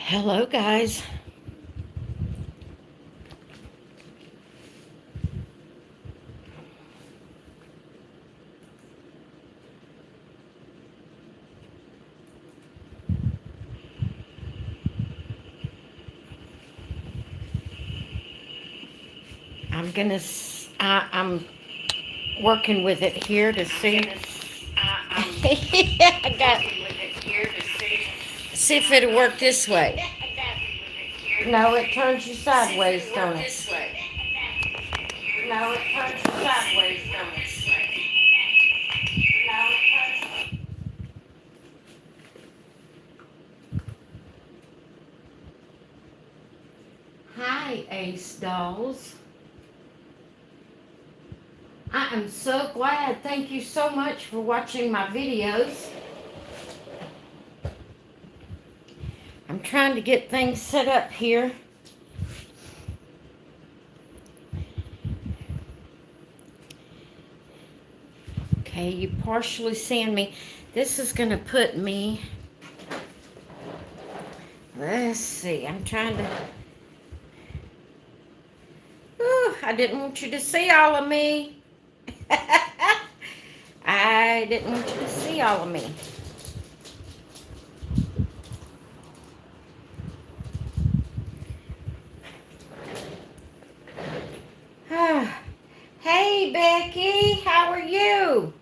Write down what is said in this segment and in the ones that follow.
Hello, guys. I'm working with it here to see. I got see if it'll work this way. No, it turns you sideways, don't it? No, it turns you sideways, don't it? No, it turns. Hi, Ace Dolls. I am so glad. Thank you so much for watching my videos. I'm trying to get things set up here. Okay, you partially seeing me. This is going to put me, let's see, I'm trying to, I didn't want you to see all of me. I didn't want you to see all of me. Hey, Becky, how are you?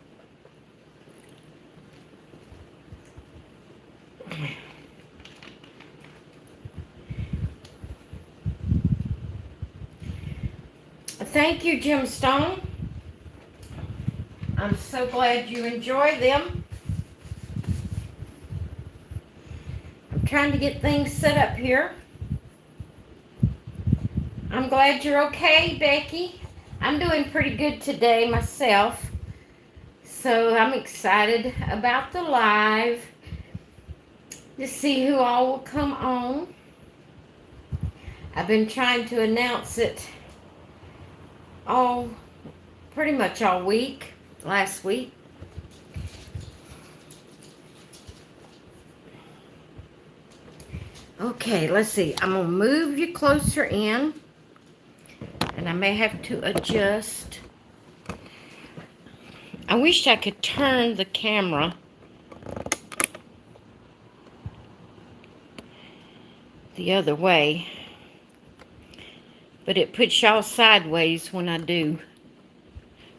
Thank you, Gemstone. I'm so glad you enjoy them. I'm trying to get things set up here. I'm glad you're okay, Becky. I'm doing pretty good today myself. So I'm excited about the live to see who all will come on. I've been trying to announce it pretty much all week, last week. Okay, let's see. I'm going to move you closer in, and I may have to adjust. I wish I could turn the camera the other way, but it puts y'all sideways when I do,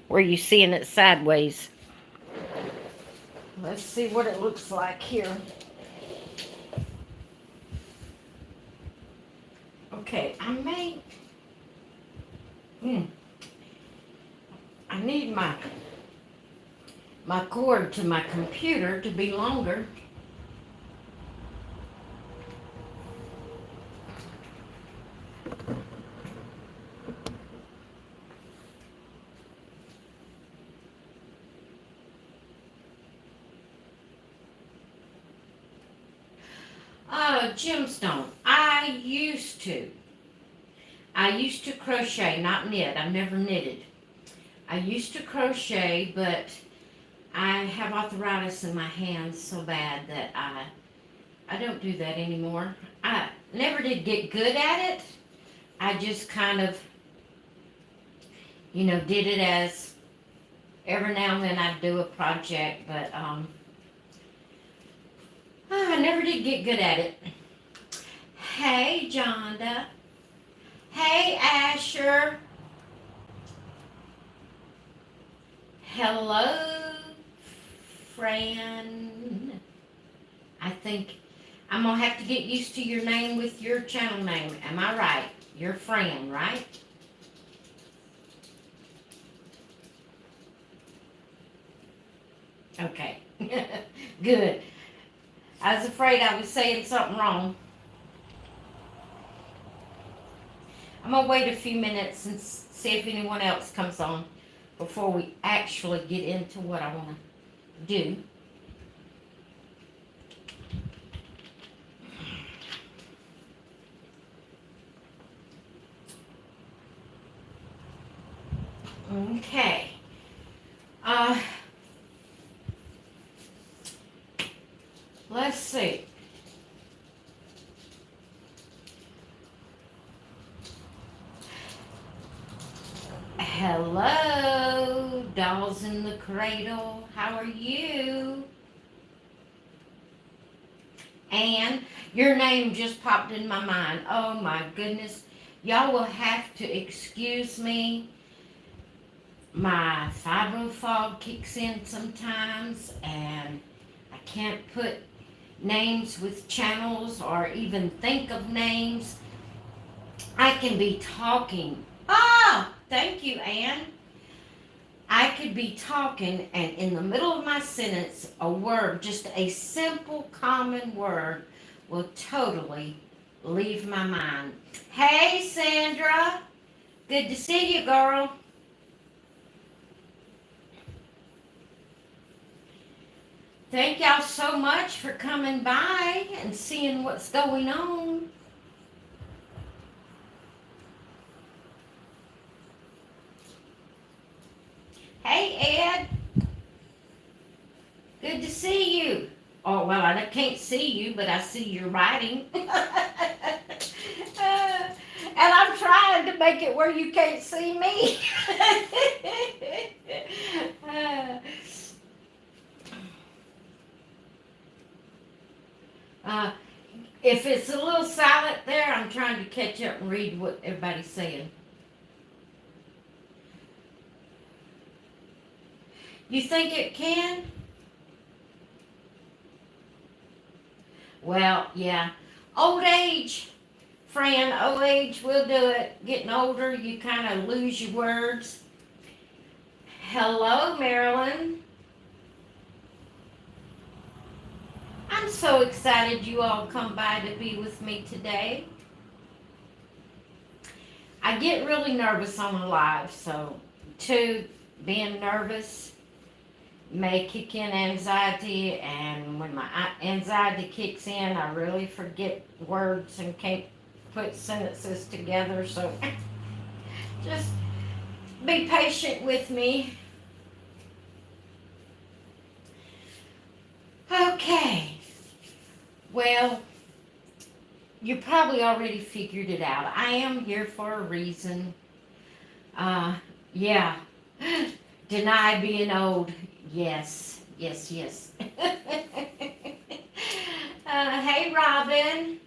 where you seeing it sideways. Let's see what it looks like here. Okay, I need my cord to my computer to be longer. Gemstone. I used to crochet, not knit. I've never knitted. I used to crochet, but I have arthritis in my hands so bad that I don't do that anymore. I never did get good at it. I just kind of, did it as every now and then I'd do a project, but I never did get good at it. Hey, Jonda. Hey, Asher. Hello, Fran. I think I'm going to have to get used to your name with your channel name. Am I right? You're Fran, right? Okay. Good. I was afraid I was saying something wrong. I'm going to wait a few minutes and see if anyone else comes on before we actually get into what I want to do. Okay. Let's see. Hello, dolls in the cradle. How are you? And your name just popped in my mind. Oh my goodness. Y'all will have to excuse me. My fibro fog kicks in sometimes, and I can't put names with channels or even think of names. I can be talking. Ah, thank you, Anne. I could be talking, and in the middle of my sentence, a word, just a simple common word, will totally leave my mind. Hey, Sandra. Good to see you, girl. Thank y'all so much for coming by and seeing what's going on. Hey, Ed. Good to see you. Oh, well, I can't see you, but I see your writing. And I'm trying to make it where you can't see me. uh, if it's a little silent there, I'm trying to catch up and read what everybody's saying. You think it can? Well, yeah. Old age, Fran, old age will do it. Getting older, you kind of lose your words. Hello, Marilyn. I'm so excited you all come by to be with me today. I get really nervous on a live, so being nervous may kick in anxiety, and when my anxiety kicks in, I really forget words and can't put sentences together, so just be patient with me. Okay, well, you probably already figured it out. I am here for a reason. Yeah, deny being old. Yes, yes, yes. Hey, Robin.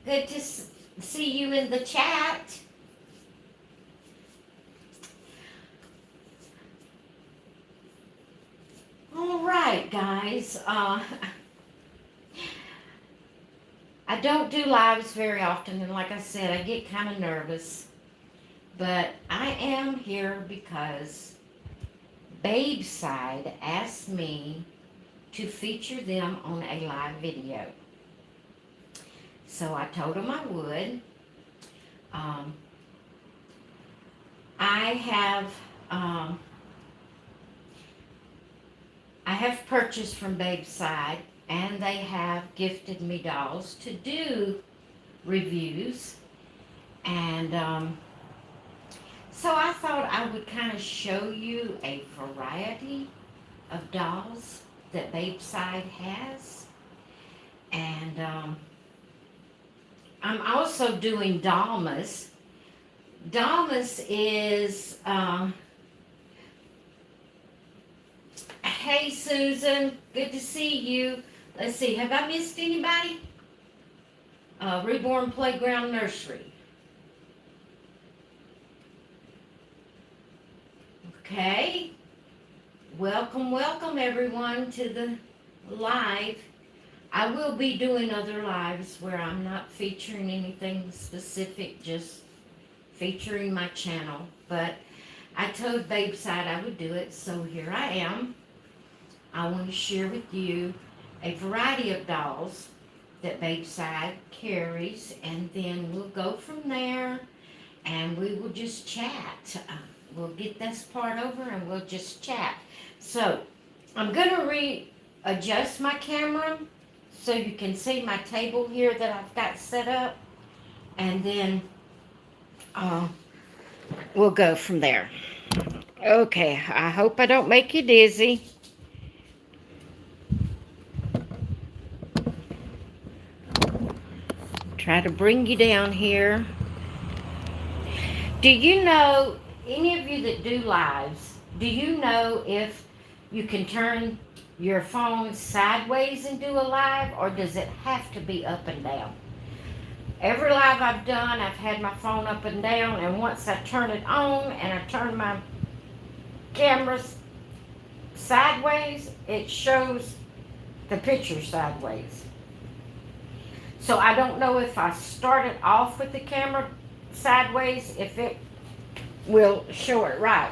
Good to see you in the chat. All right, guys. I don't do lives very often, and like I said, I get kind of nervous. But I am here because Babeside asked me to feature them on a live video. So I told them I would. I have purchased from Babeside, and they have gifted me dolls to do reviews. And so I thought I would kind of show you a variety of dolls that Babeside has. And I'm also doing Dollmas. Dollmas is, hey Susan, good to see you. Let's see, have I missed anybody? Reborn Playground Nursery. Okay, welcome everyone to the live. I will be doing other lives where I'm not featuring anything specific, just featuring my channel. But I told Babeside I would do it, so here I am. I want to share with you a variety of dolls that Babeside carries, and then we'll go from there and we will just chat. We'll get this part over and we'll just chat. So I'm going to readjust my camera so you can see my table here that I've got set up, and then we'll go from there. Okay, I hope I don't make you dizzy. Try to bring you down here. Do you know any of you that do lives, do you know if you can turn your phone sideways and do a live, or does it have to be up and down? Every live I've done, I've had my phone up and down, and once I turn it on and I turn my camera sideways, it shows the picture sideways. So I don't know if I start it off with the camera sideways, if it will show it right.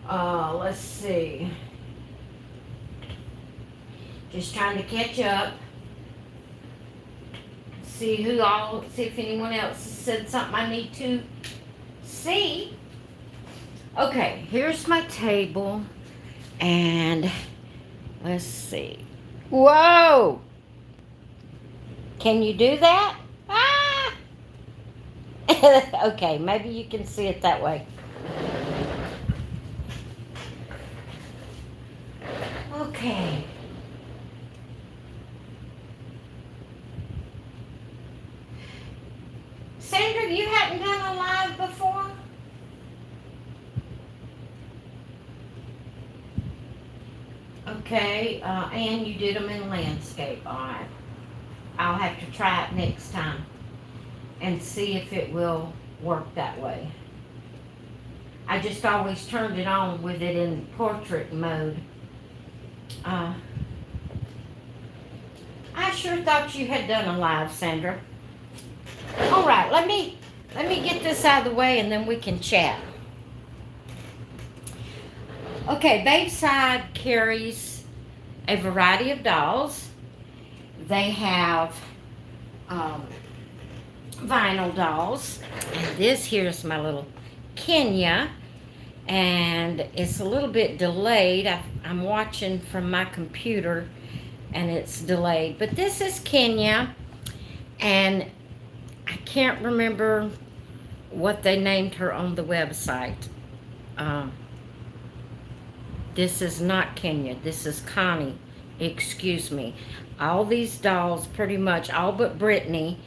Let's see. Just trying to catch up. See if anyone else has said something I need to see. Okay, here's my table. And let's see. Whoa! Can you do that? Ah! Okay, maybe you can see it that way. Okay. Sandra, you hadn't done a live before? Okay, and you did them in landscape. All right. I'll have to try it next time and see if it will work that way. I just always turned it on with it in portrait mode. I sure thought you had done a live, Sandra. All right, let me get this out of the way and then we can chat. Okay, Babeside carries a variety of dolls. They have vinyl dolls. And this here's my little Kenya. And it's a little bit delayed. I'm watching from my computer and it's delayed. But this is Kenya. And I can't remember what they named her on the website. This is not Kenya. This is Connie. Excuse me. All these dolls, pretty much all but Brittany,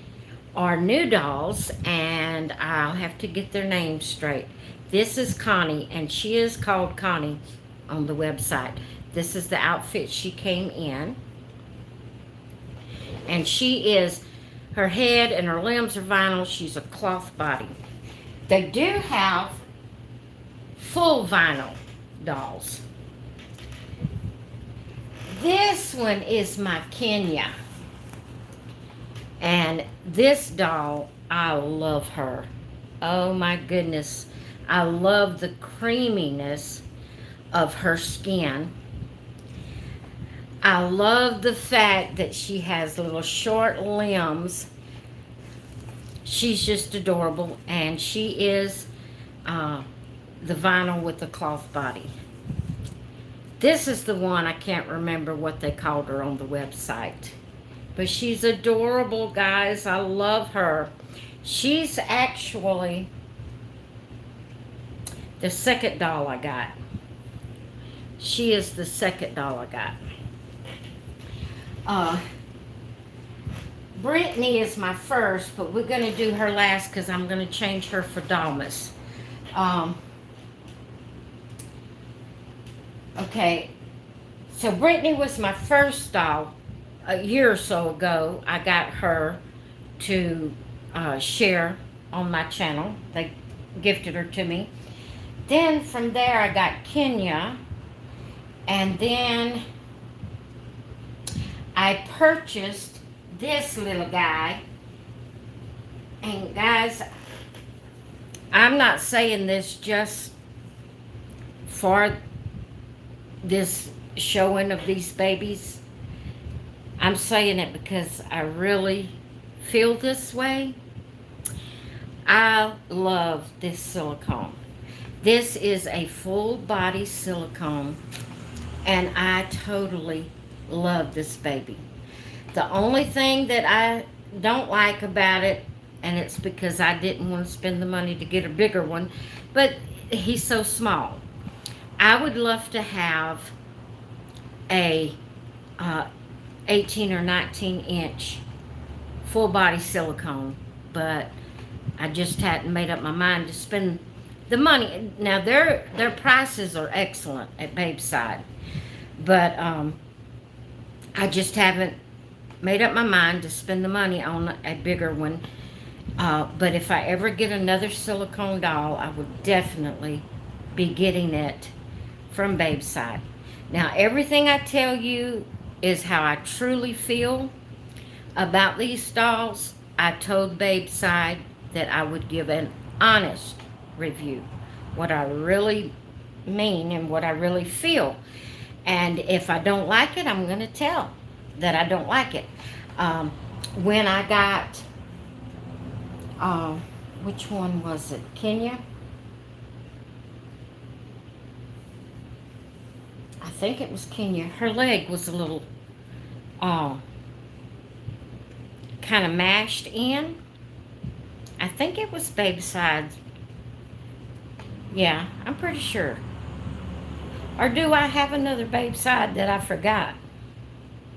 are new dolls, and I'll have to get their names straight. This is Connie, and she is called Connie on the website. This is the outfit she came in. And her head and her limbs are vinyl. She's a cloth body. They do have full vinyl dolls. This one is my Kenya. And this doll, I love her. Oh my goodness. I love the creaminess of her skin. I love the fact that she has little short limbs. She's just adorable. And she is the vinyl with the cloth body. This is the one, I can't remember what they called her on the website. But she's adorable, guys. I love her. She's actually the second doll I got. She is the second doll I got. Brittany is my first, but we're going to do her last because I'm going to change her for Dollmas. Okay, so Brittany was my first doll. A year or so ago, I got her to share on my channel. They gifted her to me. Then from there, I got Kenya. And then I purchased this little guy. And guys, I'm not saying this just for this showing of these babies. I'm saying it because I really feel this way. I love this silicone. This is a full body silicone, and I totally love this baby. The only thing that I don't like about it, and it's because I didn't want to spend the money to get a bigger one, but he's so small. I would love to have a 18 or 19 inch full body silicone, but I just hadn't made up my mind to spend the money. Now their prices are excellent at Babeside, but I just haven't made up my mind to spend the money on a bigger one. But if I ever get another silicone doll, I would definitely be getting it from Babeside. Now, everything I tell you is how I truly feel about these dolls. I told Babeside that I would give an honest review, what I really mean and what I really feel. And if I don't like it, I'm going to tell that I don't like it. When I got, which one was it? Kenya? I think it was Kenya. Her leg was a little kind of mashed in. I think it was Babeside. Yeah, I'm pretty sure. Or do I have another Babeside that I forgot?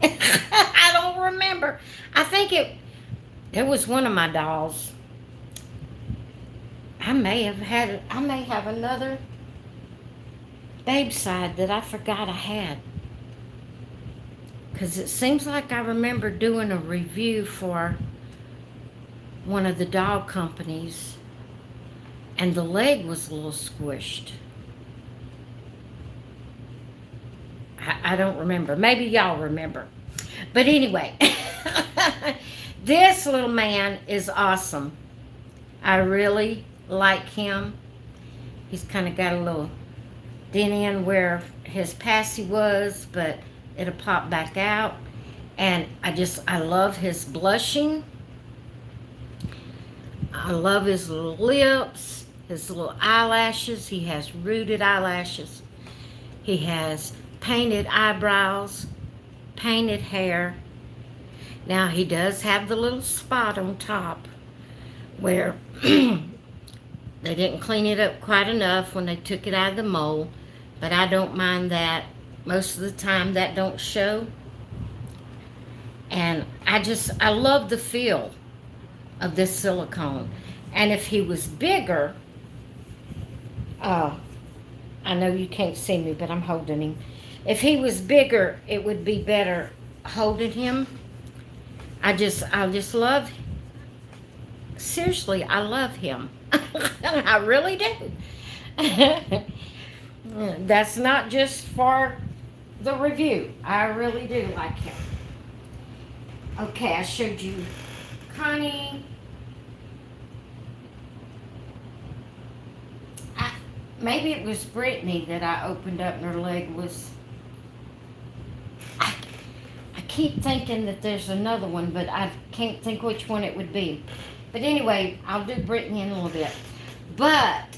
I don't remember. I think it was one of my dolls. I may have another Babeside that I forgot I had. Because it seems like I remember doing a review for one of the doll companies, and the leg was a little squished. I don't remember. Maybe y'all remember. But anyway, this little man is awesome. I really like him. He's kind of got a little dent in where his passy was, but it'll pop back out. And I love his blushing. I love his little lips, his little eyelashes. He has rooted eyelashes. He has painted eyebrows, painted hair. Now he does have the little spot on top where they didn't clean it up quite enough when they took it out of the mold, but I don't mind that. Most of the time that don't show. And I love the feel of this silicone. And if he was bigger, I know you can't see me, but I'm holding him. If he was bigger, it would be better holding him. I just love, seriously, I love him. I really do. That's not just for the review. I really do like him. Okay, I showed you Connie. Maybe it was Brittany that I opened up and her leg was... I keep thinking that there's another one, but I can't think which one it would be. But anyway, I'll do Brittany in a little bit. But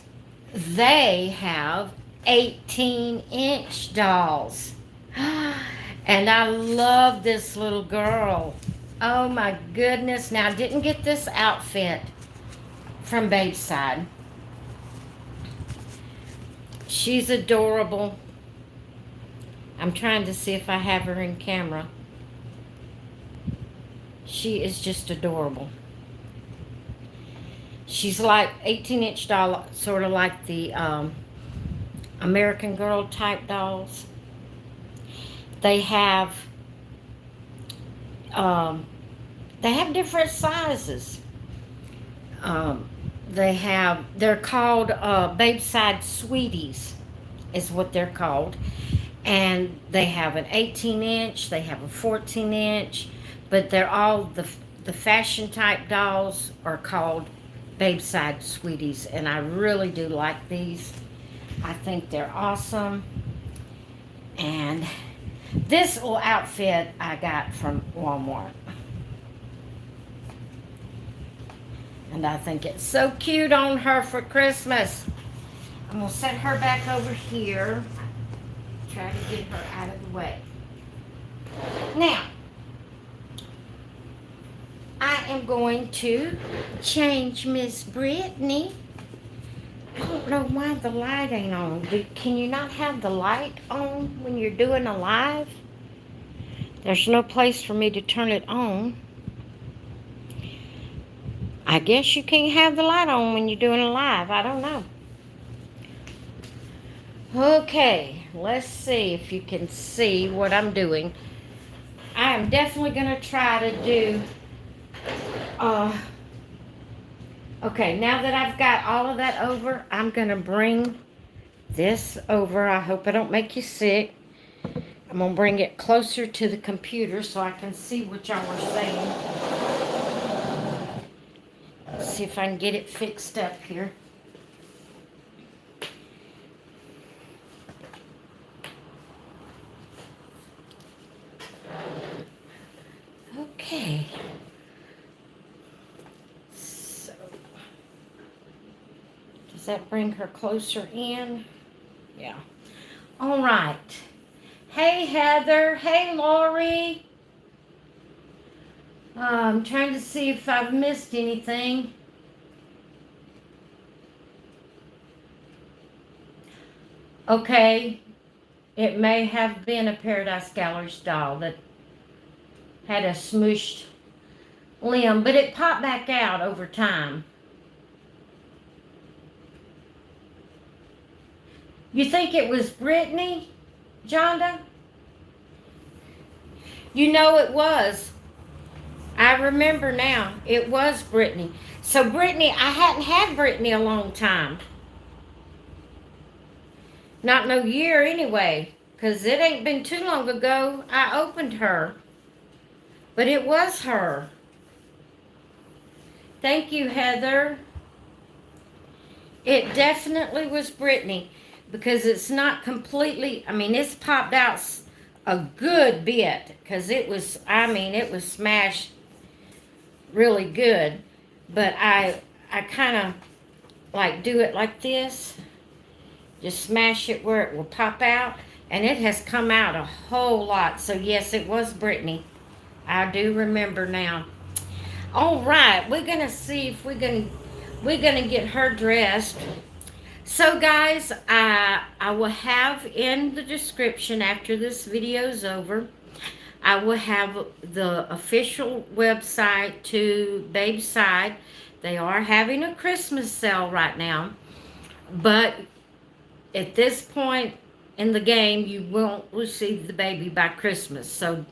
they have 18-inch dolls. And I love this little girl. Oh my goodness. Now, I didn't get this outfit from Babeside. She's adorable. I'm trying to see if I have her in camera. She is just adorable. She's like 18-inch doll, sort of like the American Girl type dolls. They have different sizes. They're called Babeside Sweeties is what they're called. And they have an 18-inch, they have a 14-inch, but they're all, the fashion type dolls are called Babeside Sweeties. And I really do like these. I think they're awesome. And this little outfit I got from Walmart. And I think it's so cute on her for Christmas. I'm going to set her back over here. Try to get her out of the way. Now, I am going to change Miss Brittany. I don't know why the light ain't on. Can you not have the light on when you're doing a live? There's no place for me to turn it on. I guess you can't have the light on when you're doing a live. I don't know. Okay, let's see if you can see what I'm doing. I am definitely going to try to do... okay, now that I've got all of that over, I'm going to bring this over. I hope I don't make you sick. I'm going to bring it closer to the computer so I can see what y'all are saying. Let's see if I can get it fixed up here. Okay. So, does that bring her closer in? Yeah. All right. Hey, Heather. Hey, Lori. I'm trying to see if I've missed anything. Okay. It may have been a Paradise Galleries doll that had a smooshed limb, but it popped back out over time. You think it was Brittany, Jonda? You know it was. I remember now. It was Brittany. So Brittany, I hadn't had Brittany a long time. Not no year anyway, because it ain't been too long ago I opened her. But it was her. Thank you, Heather. It definitely was Brittany, because it's not completely, I mean, it's popped out a good bit, because it was, I mean, it was smashed really good. But I kind of like do it like this. Just smash it where it will pop out, and it has come out a whole lot. So yes, it was Brittany. I do remember now. All right, we're gonna see if we're gonna get her dressed. So guys, I will have in the description after this video's over, I will have the official website to Babeside. They are having a Christmas sale right now, but at this point in the game, you won't receive the baby by Christmas. So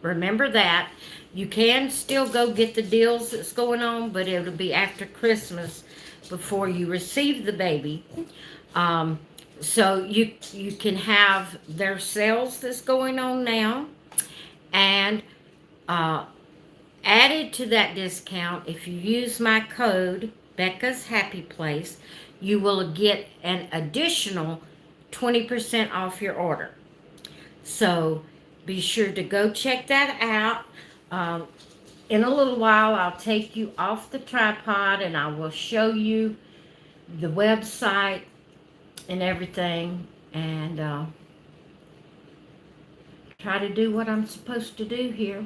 remember that. You can still go get the deals that's going on, but it'll be after Christmas before you receive the baby. So you can have their sales that's going on now, and added to that discount, if you use my code Becca's Happy Place, you will get an additional 20% off your order. So be sure to go check that out. In a little while, I'll take you off the tripod and I will show you the website and everything, and try to do what I'm supposed to do here.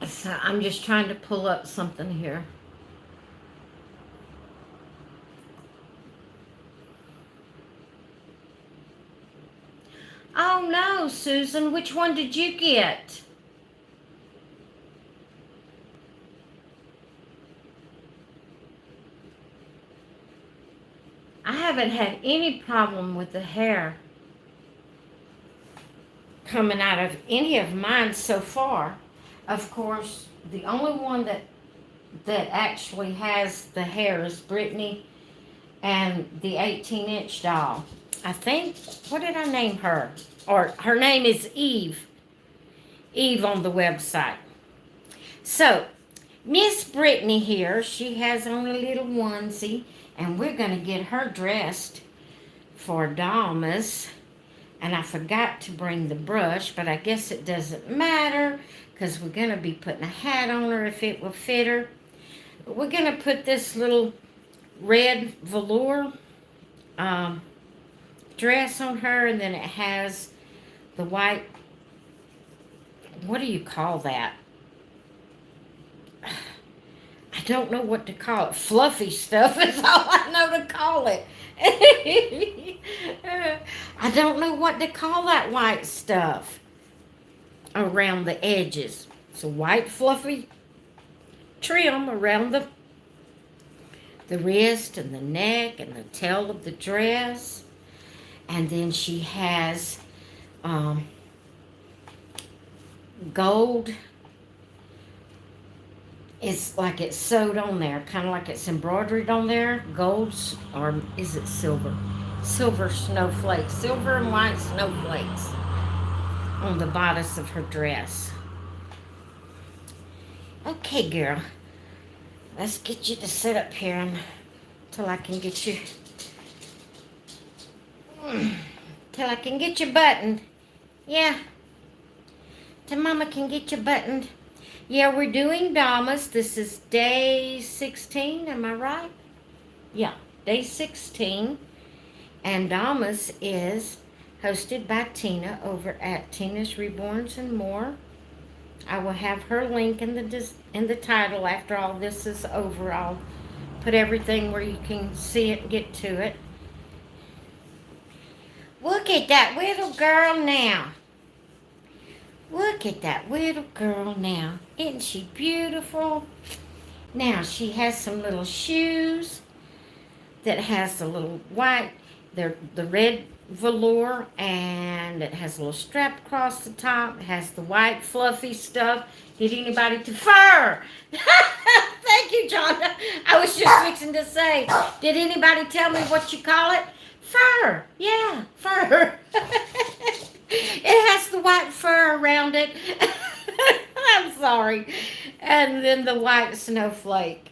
So I'm just trying to pull up something here. Oh no, Susan, which one did you get? I haven't had any problem with the hair coming out of any of mine so far. Of course, the only one that actually has the hair is Brittany and the 18-inch doll. I think, what did I name her? Or her name is Eve. Eve on the website. So, Miss Brittany here, she has on a little onesie, and we're going to get her dressed for Dollmas. And I forgot to bring the brush, but I guess it doesn't matter, because we're going to be putting a hat on her if it will fit her. But we're going to put this little red velour dress on her, and then it has the white, what do you call that? I don't know what to call it. Fluffy stuff is all I know to call it. I don't know what to call that white stuff around the edges. It's a white fluffy trim around the wrist and the neck and the tail of the dress. And then she has gold. It's like it's sewed on there, kind of like it's embroidered on there. Golds, or is it silver? Silver snowflakes, silver and white snowflakes on the bodice of her dress. Okay, girl, let's get you to sit up here until I can get you, till I can get you buttoned. Yeah, till Mama can get you buttoned. Yeah, we're doing Dollmas. This is day 16, am I right? Yeah, day 16. And Dollmas is hosted by Tina over at Tina's Reborns and More. I will have her link in the title after all this is over. I'll put everything where you can see it and get to it. Look at that little girl now. Look at that little girl now. Isn't she beautiful? Now she has some little shoes that has the little white, the red velour, and it has a little strap across the top. It has the white fluffy stuff. Did anybody to fur? Thank you, John. I was just fixing to say, did anybody tell me what you call it? Fur. Yeah, fur. It has the white fur around it. I'm sorry. And then the white snowflake.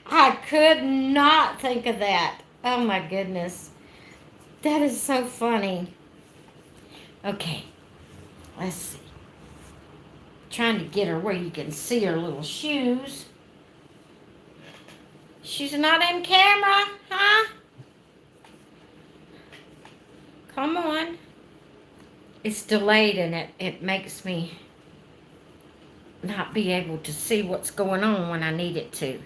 I could not think of that. Oh my goodness. That is so funny. Okay. Let's see. Trying to get her where you can see her little shoes. She's not in camera, huh? Come on. It's delayed and it makes me not be able to see what's going on when I need it to.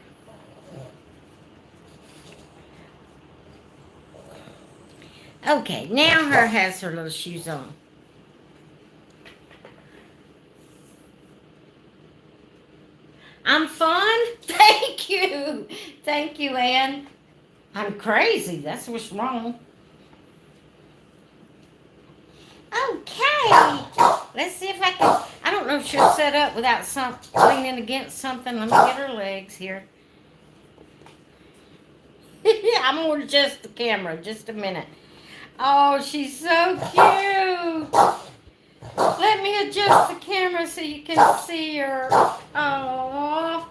Okay, now her has her little shoes on. I'm fun? Thank you. Thank you, Ann. I'm crazy. That's what's wrong. Okay. Let's see if I can. I don't know if she'll set up without leaning against something. Let me get her legs here. I'm going to adjust the camera just a minute. Oh, she's so cute. Let me adjust the camera so you can see her. Oh,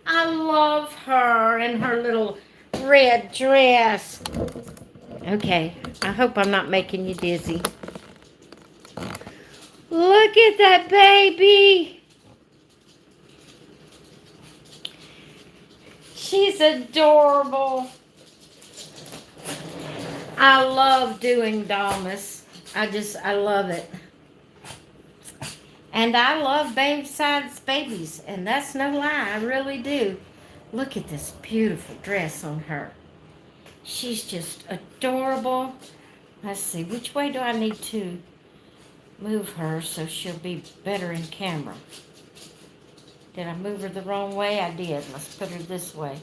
I love her and her little red dress. Okay, I hope I'm not making you dizzy. Look at that baby. She's adorable. I love doing Dollmas. I love it. And I love Babeside's babies. And that's no lie. I really do. Look at this beautiful dress on her. She's just adorable. Let's see. Which way do I need to move her so she'll be better in camera? Did I move her the wrong way? I did. Let's put her this way.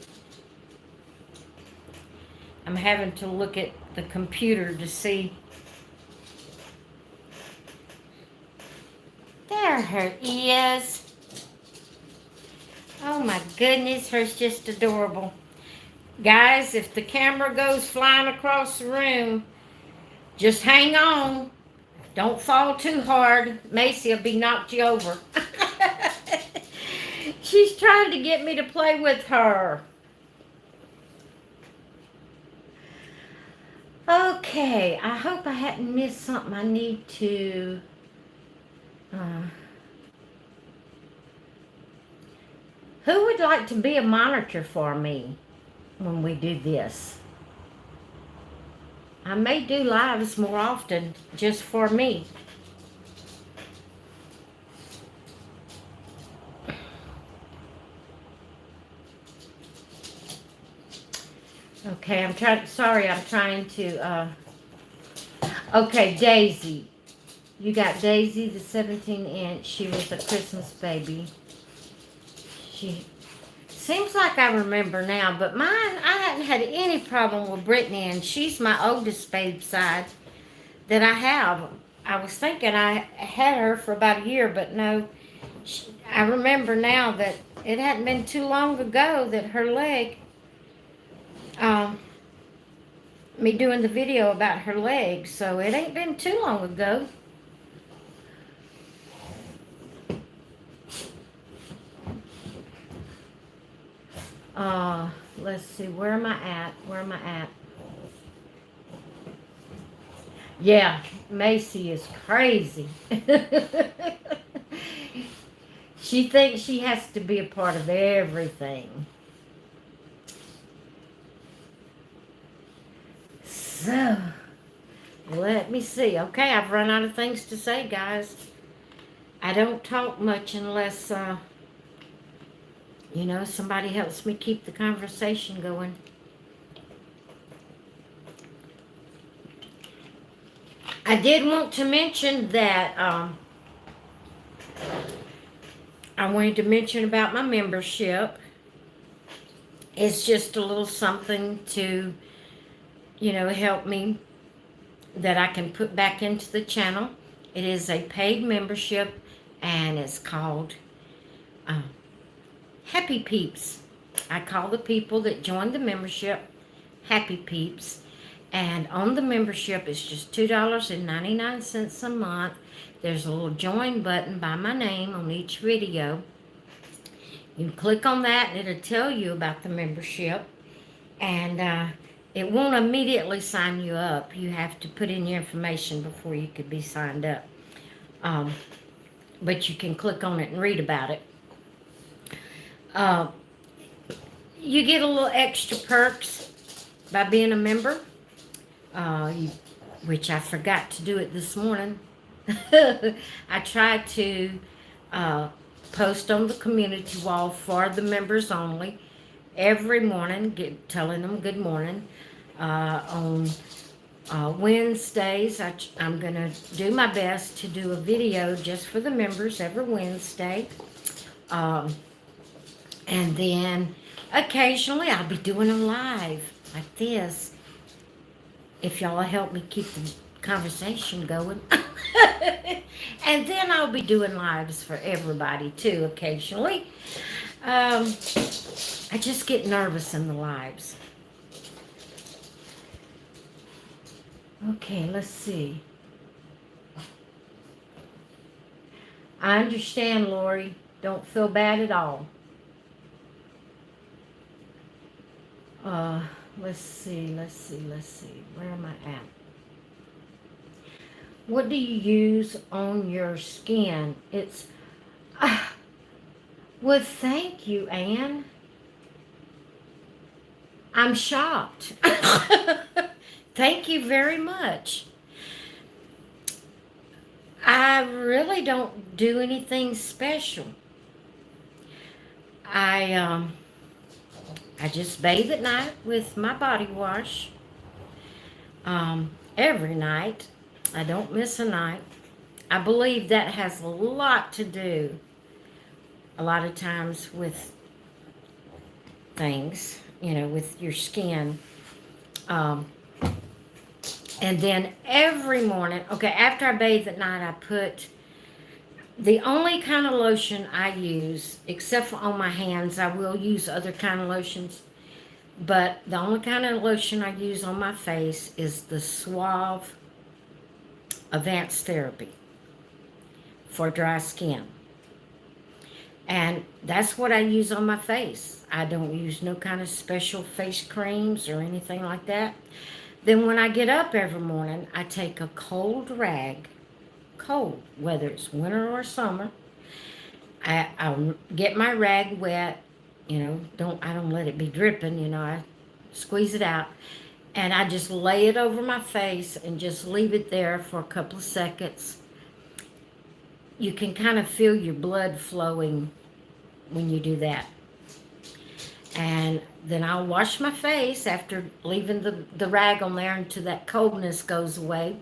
I'm having to look at the computer to see. There her is. Oh my goodness, her's just adorable. Guys, if the camera goes flying across the room, just hang on. Don't fall too hard. Macy will be knocked you over. She's trying to get me to play with her. Okay, I hope I hadn't missed something I need to... who would like to be a monitor for me when we do this? I may do lives more often just for me. Okay, I'm trying to, okay, Daisy. You got Daisy, the 17-inch. She was a Christmas baby. She seems like I remember now, but mine, I hadn't had any problem with Brittany, and she's my oldest Babeside that I have. I was thinking I had her for about a year, but no. I remember now that it hadn't been too long ago that her leg, um, me doing the video about her leg, so it ain't been too long ago. Let's see, where am I at? Where am I at? Yeah, Macy is crazy. She thinks she has to be a part of everything. So, let me see. Okay, I've run out of things to say, guys. I don't talk much unless, somebody helps me keep the conversation going. I did want to mention that I wanted to mention about my membership. It's just a little something to, help me that I can put back into the channel. It is a paid membership, and it's called Happy Peeps. I call the people that join the membership Happy Peeps. And on the membership, it's just $2.99 a month. There's a little join button by my name on each video. You can click on that, and it'll tell you about the membership. And it won't immediately sign you up. You have to put in your information before you could be signed up. But you can click on it and read about it. You get a little extra perks by being a member. Which I forgot to do it this morning. I tried to post on the community wall for the members only every morning, telling them good morning. On Wednesdays, I'm going to do my best to do a video just for the members every Wednesday. And then occasionally I'll be doing a live like this, if y'all help me keep the conversation going. And then I'll be doing lives for everybody too occasionally. I just get nervous in the lives. Okay, let's see. I understand, Lori. Don't feel bad at all. Let's see. Where am I at? What do you use on your skin? It's, well, thank you, Anne. I'm shocked. Thank you very much. I really don't do anything special. I just bathe at night with my body wash. Every night. I don't miss a night. I believe that has a lot to do, a lot of times, with things, with your skin. And then every morning, after I bathe at night, I put the only kind of lotion I use, except for on my hands. I will use other kind of lotions, but the only kind of lotion I use on my face is the Suave Advanced Therapy for dry skin. And that's what I use on my face. I don't use no kind of special face creams or anything like that. Then when I get up every morning, I take a cold rag, cold, whether it's winter or summer. I'll get my rag wet, I don't let it be dripping, I squeeze it out. And I just lay it over my face and just leave it there for a couple of seconds. You can kind of feel your blood flowing when you do that. And then I'll wash my face after leaving the rag on there until that coldness goes away.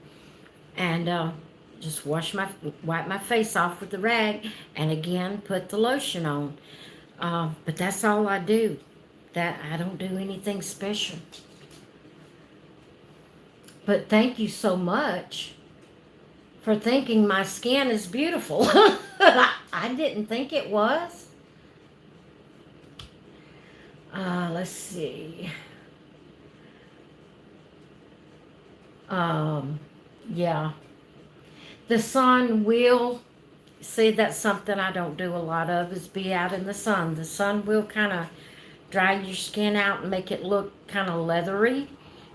And Just wipe my face off with the rag, and again, put the lotion on. But that's all I do. That I don't do anything special. But thank you so much for thinking my skin is beautiful. I didn't think it was. Let's see. Yeah. The sun will, see, that's something I don't do a lot of, is be out in the sun. The sun will kind of dry your skin out and make it look kind of leathery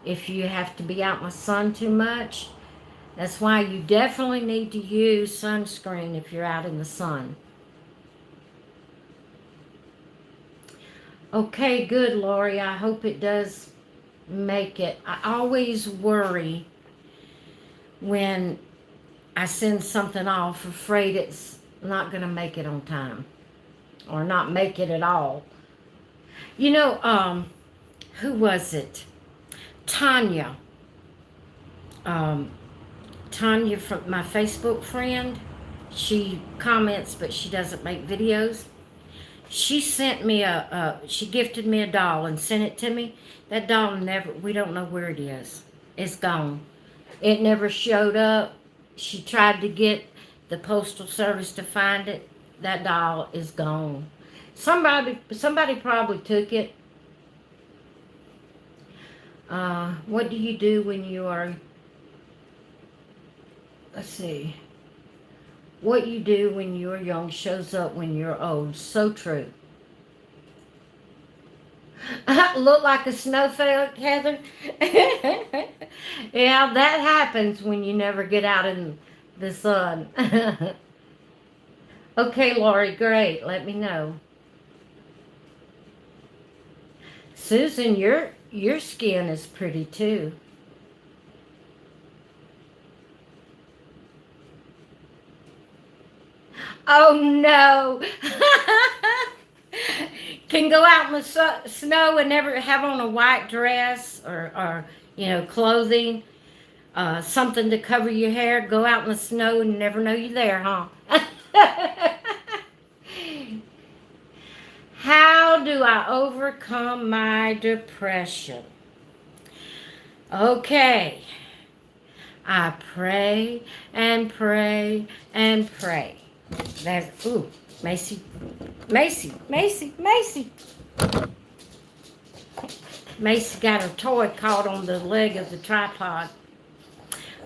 if you have to be out in the sun too much. That's why you definitely need to use sunscreen if you're out in the sun. Okay, good, Lori. I hope it does make it. I always worry when I send something off, afraid it's not going to make it on time or not make it at all. You know, who was it? Tanya. Tanya, from my Facebook friend. She comments, but she doesn't make videos. She sent me she gifted me a doll and sent it to me. That doll we don't know where it is. It's gone. It never showed up. She tried to get the postal service to find it. That doll is gone. Somebody probably took it. What do you do when you are, let's see. What you do when you're young shows up when you're old. So true. Look like a snowflake, Heather? Yeah, that happens when you never get out in the sun. Okay, Lori, great. Let me know. Susan, your skin is pretty too. Oh no. Can go out in the snow and never have on a white dress or clothing, something to cover your hair. Go out in the snow and never know you're there, huh? How do I overcome my depression? Okay. I pray and pray and pray. That's, ooh, Macy. Macy got her toy caught on the leg of the tripod.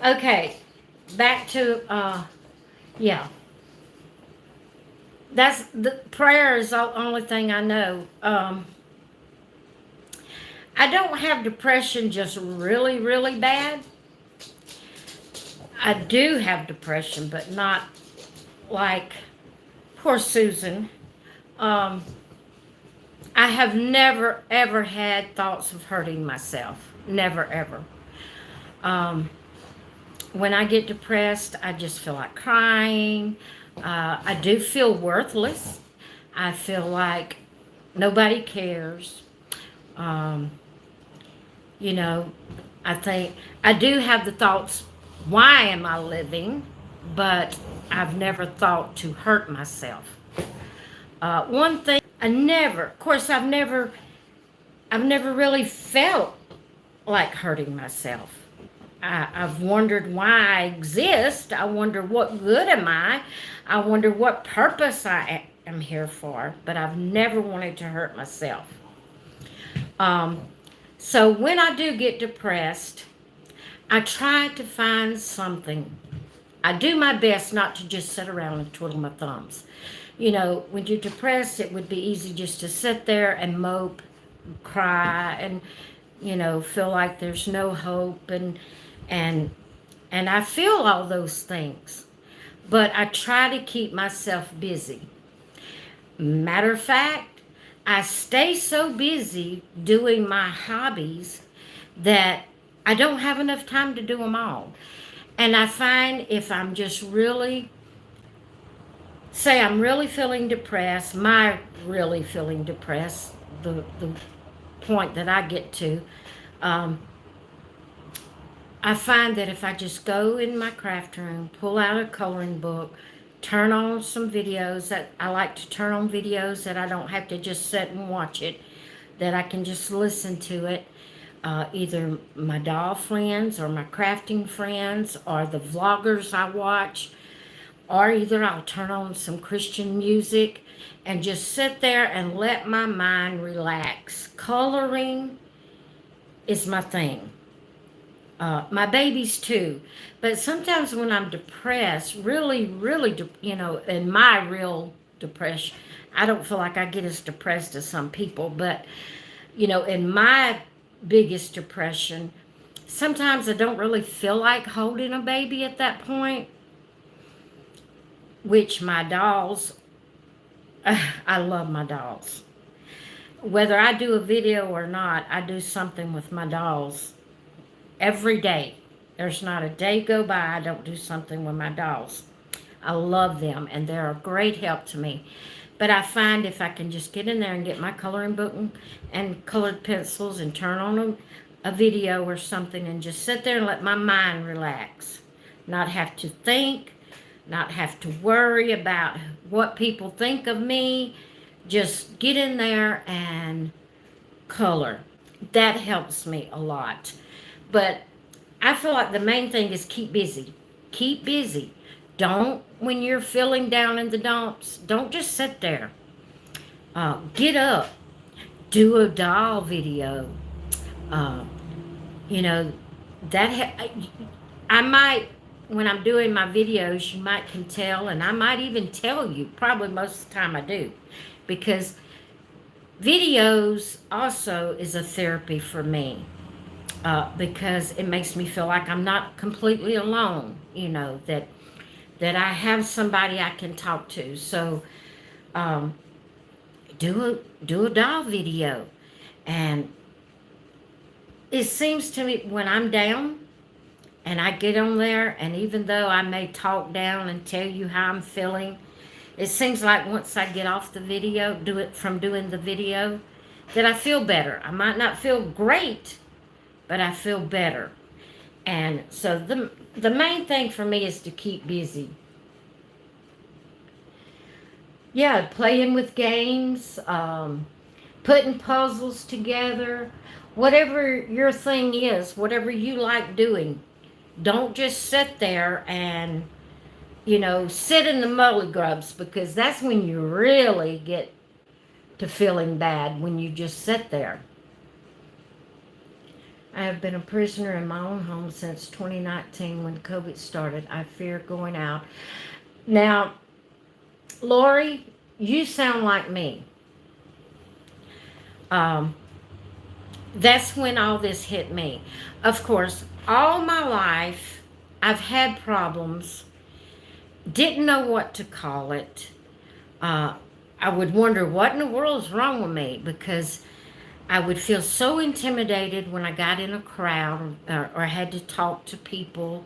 Okay, back to, yeah. That's, the prayer is the only thing I know. I don't have depression just really, really bad. I do have depression, but not like poor Susan. I have never, ever had thoughts of hurting myself. Never, ever. When I get depressed, I just feel like crying. I do feel worthless. I feel like nobody cares. I think I do have the thoughts, why am I living? But I've never thought to hurt myself. One thing I've never really felt like hurting myself. I've wondered why I exist. I wonder what good am I? I wonder what purpose I am here for. But I've never wanted to hurt myself. So when I do get depressed, I try to find something. I do my best not to just sit around and twiddle my thumbs. When you're depressed, it would be easy just to sit there and mope, cry, and, feel like there's no hope. And I feel all those things. But I try to keep myself busy. Matter of fact, I stay so busy doing my hobbies that I don't have enough time to do them all. And I find if I'm just really, say I'm really feeling depressed, the point that I get to, I find that if I just go in my craft room, pull out a coloring book, turn on some videos, that I like to turn on videos that I don't have to just sit and watch it, that I can just listen to it. Either my doll friends or my crafting friends or the vloggers I watch, or either I'll turn on some Christian music and just sit there and let my mind relax. Coloring is my thing. My babies too. But sometimes when I'm depressed, really, in my real depression, I don't feel like I get as depressed as some people, but, in my biggest depression, sometimes I don't really feel like holding a baby at that point, which my dolls, I love my dolls. Whether I do a video or not, I do something with my dolls every day. There's not a day go by I don't do something with my dolls. I love them, and they're a great help to me. But I find if I can just get in there and get my coloring book and colored pencils and turn on a video or something and just sit there and let my mind relax. Not have to think, not have to worry about what people think of me. Just get in there and color. That helps me a lot. But I feel like the main thing is keep busy. Keep busy. Don't, when you're feeling down in the dumps, don't just sit there. Get up. Do a doll video. Uh, you know, I might, when I'm doing my videos, you might can tell, and I might even tell you, probably most of the time I do, because videos also is a therapy for me. Because it makes me feel like I'm not completely alone, that I have somebody I can talk to. So um, do a doll video. And it seems to me when I'm down and I get on there, and even though I may talk down and tell you how I'm feeling, it seems like once I get off the video, doing the video, that I feel better. I might not feel great, but I feel better. And so the main thing for me is to keep busy. Yeah, playing with games, putting puzzles together, whatever your thing is, whatever you like doing. Don't just sit there and, sit in the mully grubs, because that's when you really get to feeling bad, when you just sit there. I have been a prisoner in my own home since 2019 when COVID started. I fear going out. Now, Lori, you sound like me. That's when all this hit me. Of course, all my life, I've had problems. Didn't know what to call it. I would wonder what in the world is wrong with me, because I would feel so intimidated when I got in a crowd or had to talk to people.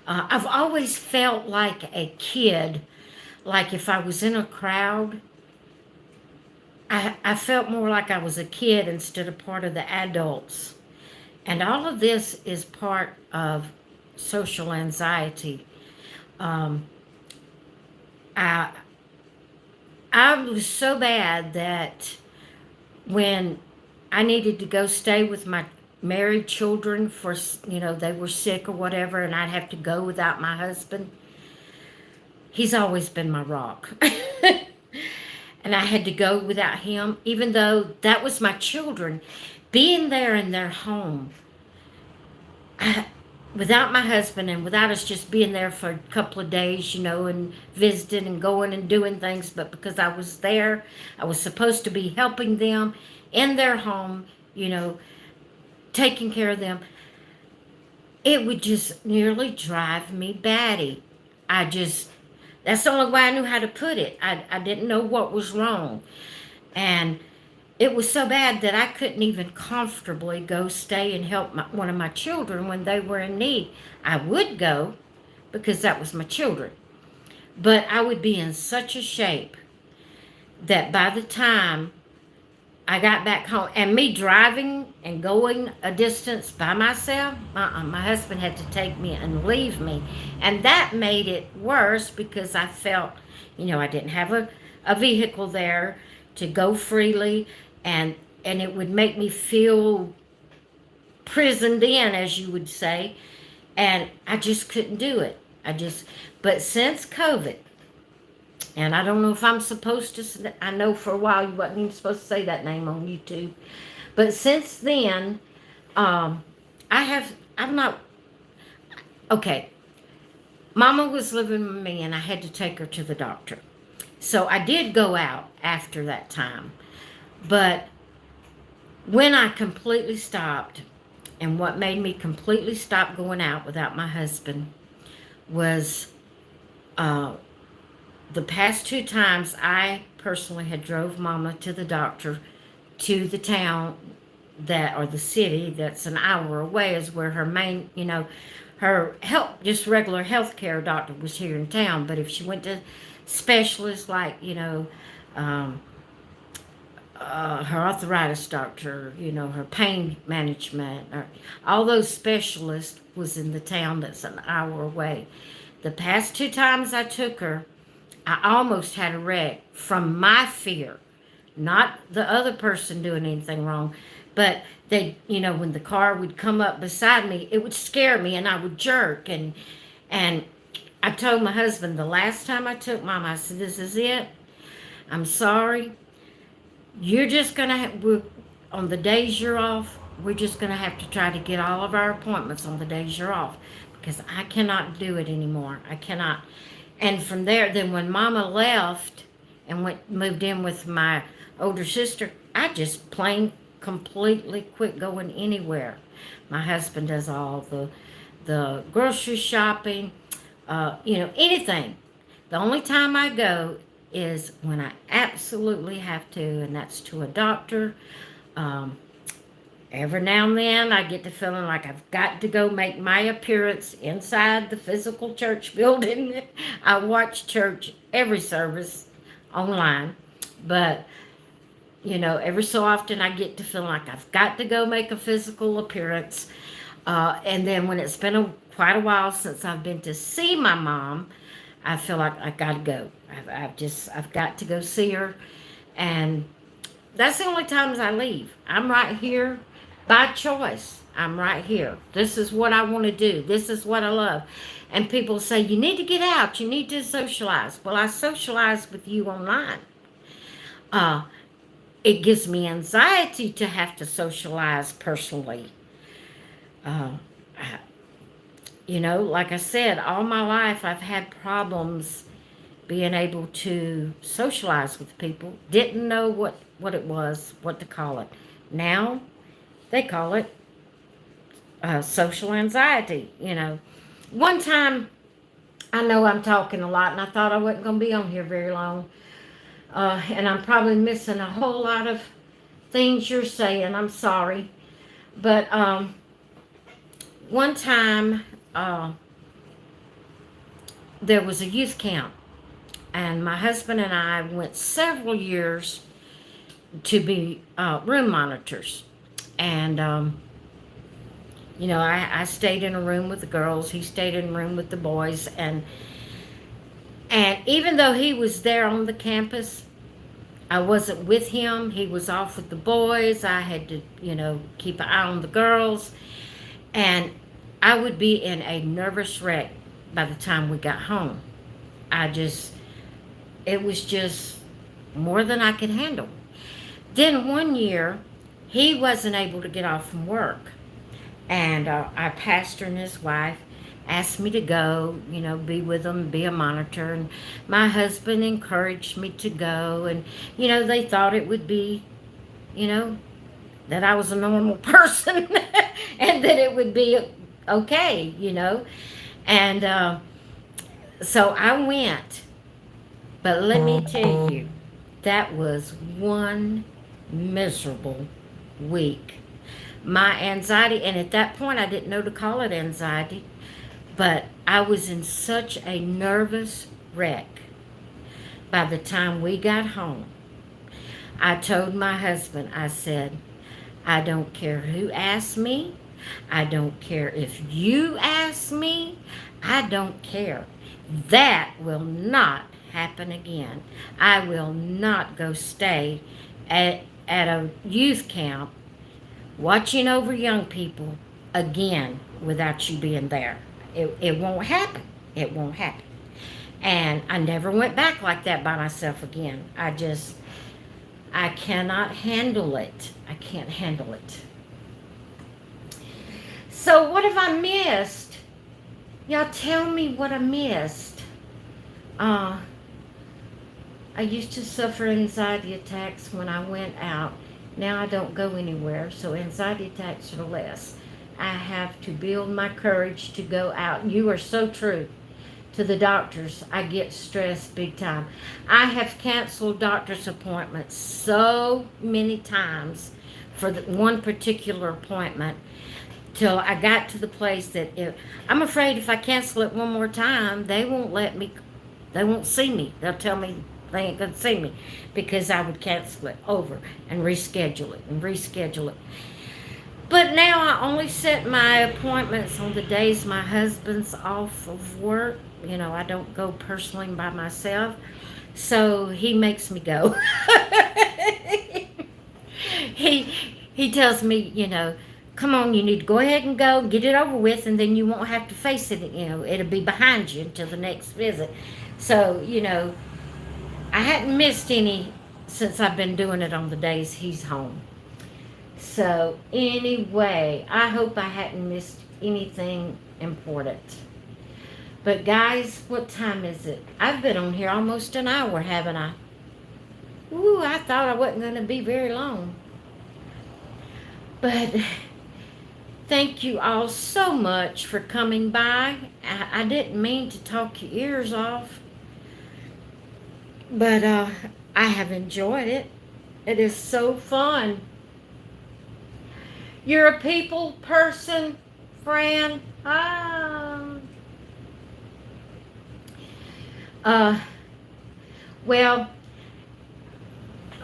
I've always felt like a kid. Like if I was in a crowd, I felt more like I was a kid instead of part of the adults. And all of this is part of social anxiety. I, I was so bad that when I needed to go stay with my married children for, they were sick or whatever, and I'd have to go without my husband. He's always been my rock. And I had to go without him, even though that was my children. Being there in their home, without my husband and without us just being there for a couple of days, and visiting and going and doing things, but because I was there, I was supposed to be helping them in their home, taking care of them. It would just nearly drive me batty. That's the only way I knew how to put it. I didn't know what was wrong. And it was so bad that I couldn't even comfortably go stay and help one of my children when they were in need. I would go because that was my children. But I would be in such a shape that by the time I got back home, and me driving and going a distance by myself, my husband had to take me and leave me. And that made it worse because I felt, I didn't have a vehicle there to go freely, and, and it would make me feel prisoned in, as you would say, and I just couldn't do it. But since COVID, and I don't know if I'm supposed to, I know for a while you wasn't even supposed to say that name on YouTube. But since then, I'm not, okay, Mama was living with me and I had to take her to the doctor. So I did go out after that time. But when I completely stopped, and what made me completely stop going out without my husband was the past 2 times I personally had drove Mama to the doctor, to the town or the city that's an hour away, is where her main, her health, just regular health care doctor was here in town. But if she went to specialists like, her arthritis doctor, her pain management, or all those specialists was in the town that's an hour away. The past 2 times I took her, I almost had a wreck from my fear, not the other person doing anything wrong, but when the car would come up beside me, it would scare me and I would jerk. And I told my husband the last time I took Mama, I said, this is it. I'm sorry. You're just going to, on the days you're off, we're just going to have to try to get all of our appointments on the days you're off, because I cannot do it anymore. I cannot. And from there, then when Mama left and moved in with my older sister, I just completely quit going anywhere. My husband does all the grocery shopping, anything. The only time I go is when I absolutely have to, and that's to a doctor. Every now and then I get the feeling like I've got to go make my appearance inside the physical church building. I watch church every service online, but every so often I get to feel like I've got to go make a physical appearance. And then when it's been quite a while since I've been to see my mom, I feel like I got to go. I've got to go see her. And that's the only times I leave. I'm right here by choice. I'm right here. This is what I want to do. This is what I love. And people say, you need to get out. You need to socialize. Well, I socialize with you online. It gives me anxiety to have to socialize personally. Like I said, all my life I've had problems being able to socialize with people. Didn't know what it was, what to call it. Now they call it social anxiety. One time, I know I'm talking a lot, and I thought I wasn't going to be on here very long. And I'm probably missing a whole lot of things you're saying. I'm sorry. But one time, there was a youth camp. And my husband and I went several years to be room monitors. And, I stayed in a room with the girls. He stayed in a room with the boys. And even though he was there on the campus, I wasn't with him. He was off with the boys. I had to, keep an eye on the girls. And I would be in a nervous wreck by the time we got home. It was just more than I could handle. Then one year, he wasn't able to get off from work. And our pastor and his wife asked me to go, be with them, be a monitor. And my husband encouraged me to go. And, they thought it would be, that I was a normal person and that it would be okay, And so I went. But let me tell you, that was one miserable week. My anxiety, and at that point I didn't know to call it anxiety, but I was in such a nervous wreck by the time we got home. I told my husband, I said, I don't care who asks me. I don't care if you ask me. I don't care. That will not happen again. I will not go stay at a youth camp watching over young people again without you being there. It won't happen. It won't happen. And I never went back like that by myself again. I cannot handle it. I can't handle it. So what have I missed? Y'all tell me what I missed. I used to suffer anxiety attacks when I went out. Now I don't go anywhere, so anxiety attacks are less. I have to build my courage to go out. You are so true. To the doctors, I get stressed big time. I have canceled doctor's appointments so many times for one particular appointment till I got to the place that I'm afraid if I cancel it one more time, they won't see me. They'll tell me they ain't gonna see me because I would cancel it over and reschedule it. But now I only set my appointments on the days my husband's off of work. You know, I don't go personally by myself. So he makes me go. he tells me, you know, come on, you need to go ahead and go, get it over with, and then you won't have to face it. You know, it'll be behind you until the next visit. So, you know, I hadn't missed any since I've been doing it on the days he's home. So, anyway, I hope I hadn't missed anything important. But guys, what time is it? I've been on here almost an hour, haven't I? Ooh, I thought I wasn't going to be very long. But thank you all so much for coming by. I didn't mean to talk your ears off. But I have enjoyed it. It is so fun. You're a people person, Fran. Well,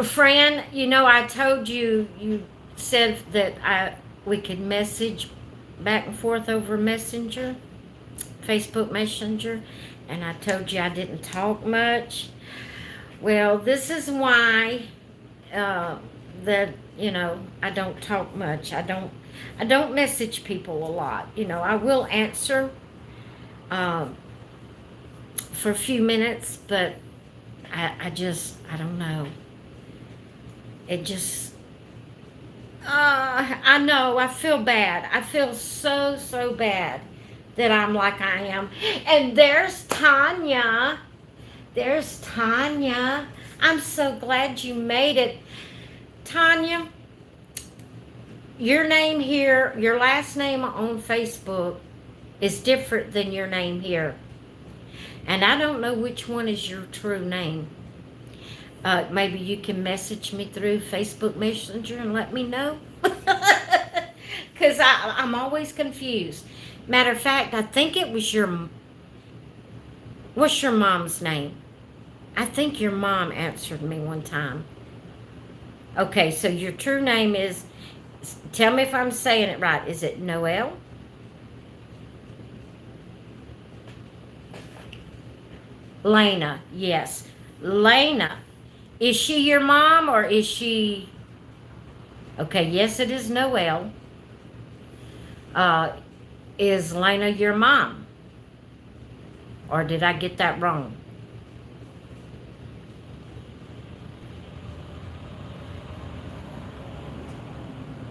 Fran, you know, I told you said that we could message back and forth over Messenger, Facebook Messenger, and I told you I didn't talk much. Well, this is why that, you know, I don't talk much. I don't message people a lot. You know, I will answer for a few minutes, but I don't know. It just, I know, I feel bad. I feel so bad that I'm like I am. And there's Tanya. There's Tanya. I'm so glad you made it. Tanya, your name here, your last name on Facebook is different than your name here. And I don't know which one is your true name. Maybe you can message me through Facebook Messenger and let me know. Because I'm always confused. Matter of fact, I think it was what's your mom's name? I think your mom answered me one time. Okay, so your true name is, tell me if I'm saying it right. Is it Noelle? Lena, yes. Lena. Is she your mom or is she... Okay, yes, it is Noelle. Is Lena your mom? Or did I get that wrong?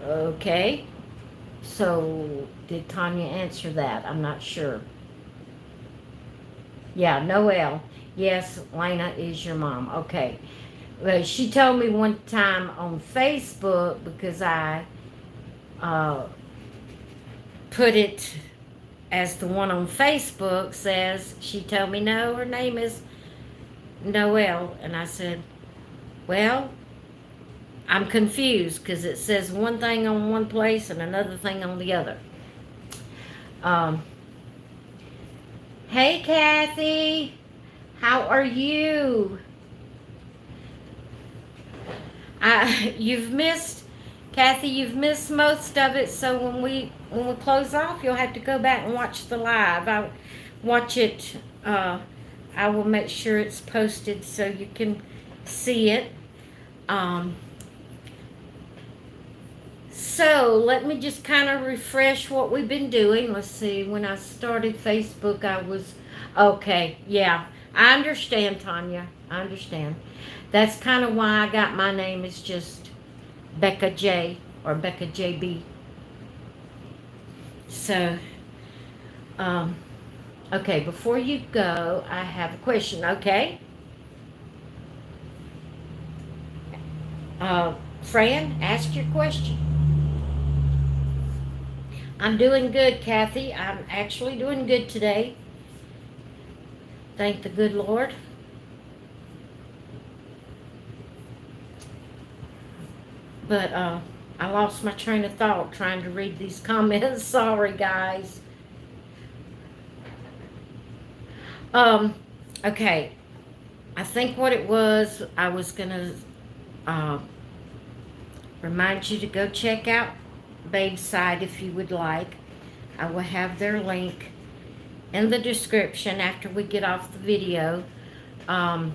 Okay. So, did Tanya answer that? I'm not sure. Yeah, Noelle. Yes, Lena is your mom. Okay. Well, she told me one time on Facebook, because I put it as the one on Facebook says, she told me, no, her name is Noelle. And I said, well, I'm confused because it says one thing on one place and another thing on the other. Hey, Kathy. How are you? You've missed, Kathy, you've missed most of it, so when we close off, you'll have to go back and watch the live. I watch it, I will make sure it's posted so you can see it. Um, so let me just kind of refresh what we've been doing. Let's see, when I started Facebook, I was, okay, yeah, I understand, Tanya, I understand. That's kind of why I got my name is just Becca J or Becca JB. So, um, okay, before you go, I have a question, okay? Fran, ask your question. I'm doing good, Kathy. I'm actually doing good today. Thank the good Lord. But I lost my train of thought trying to read these comments. Sorry, guys. Okay. I think what it was, I was going to remind you to go check out Babeside if you would like. I will have their link in the description after we get off the video. And